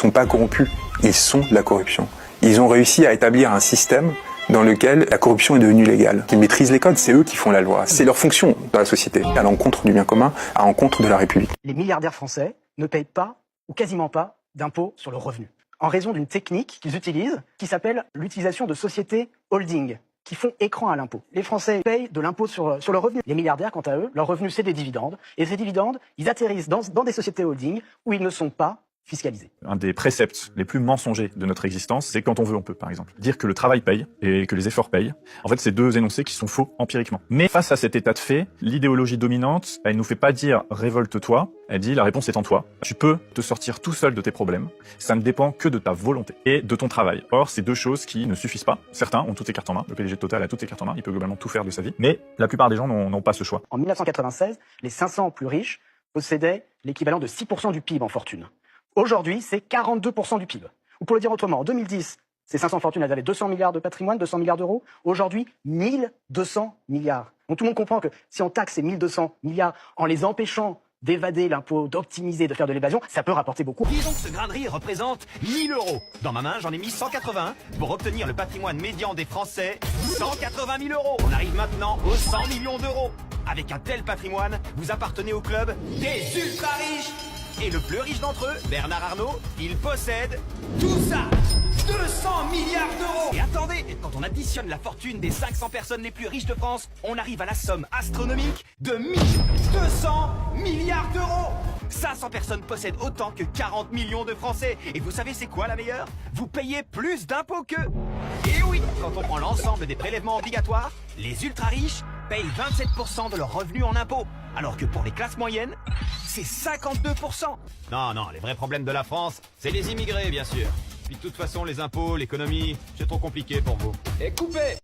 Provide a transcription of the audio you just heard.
sont pas corrompus, ils sont la corruption. Ils ont réussi à établir un système dans lequel la corruption est devenue légale. Ils maîtrisent les codes, c'est eux qui font la loi. C'est leur fonction dans la société, à l'encontre du bien commun, à l'encontre de la République. Les milliardaires français ne payent pas, ou quasiment pas, d'impôts sur le revenu, en raison d'une technique qu'ils utilisent, qui s'appelle l'utilisation de sociétés holding, qui font écran à l'impôt. Les Français payent de l'impôt sur le revenu. Les milliardaires, quant à eux, leur revenu, c'est des dividendes. Et ces dividendes, ils atterrissent dans des sociétés holding où ils ne sont pas fiscalisés. Un des préceptes les plus mensongers de notre existence, c'est quand on veut, on peut, par exemple. Dire que le travail paye et que les efforts payent. En fait, c'est deux énoncés qui sont faux empiriquement. Mais face à cet état de fait, l'idéologie dominante, elle nous fait pas dire révolte-toi, elle dit la réponse est en toi. Tu peux te sortir tout seul de tes problèmes. Ça ne dépend que de ta volonté et de ton travail. Or, c'est deux choses qui ne suffisent pas. Certains ont toutes les cartes en main. Le PDG de Total a toutes les cartes en main. Il peut globalement tout faire de sa vie. Mais la plupart des gens n'ont pas ce choix. En 1996, les 500 plus riches possédaient l'équivalent de 6% du PIB en fortune. Aujourd'hui, c'est 42% du PIB. Ou pour le dire autrement, en 2010, ces 500 fortunes, elles avaient 200 milliards de patrimoine, 200 milliards d'euros. Aujourd'hui, 1200 milliards. Donc tout le monde comprend que si on taxe ces 1200 milliards en les empêchant d'évader l'impôt, d'optimiser, de faire de l'évasion, ça peut rapporter beaucoup. Disons que ce grain de riz représente 1000 euros. Dans ma main, j'en ai mis 180 pour obtenir le patrimoine médian des Français, 180 000 euros. On arrive maintenant aux 100 millions d'euros. Avec un tel patrimoine, vous appartenez au club des ultra riches. Et le plus riche d'entre eux, Bernard Arnault, il possède tout ça, 200 milliards d'euros. Et attendez, quand on additionne la fortune des 500 personnes les plus riches de France, on arrive à la somme astronomique de 1200 milliards d'euros. 500 personnes possèdent autant que 40 millions de Français. Et vous savez c'est quoi la meilleure? Vous payez plus d'impôts qu'eux. Et oui, quand on prend l'ensemble des prélèvements obligatoires, les ultra riches payent 27% de leurs revenus en impôts. Alors que pour les classes moyennes, c'est 52%. Non, les vrais problèmes de la France, c'est les immigrés, bien sûr. Puis de toute façon, les impôts, l'économie, c'est trop compliqué pour vous. Et coupez!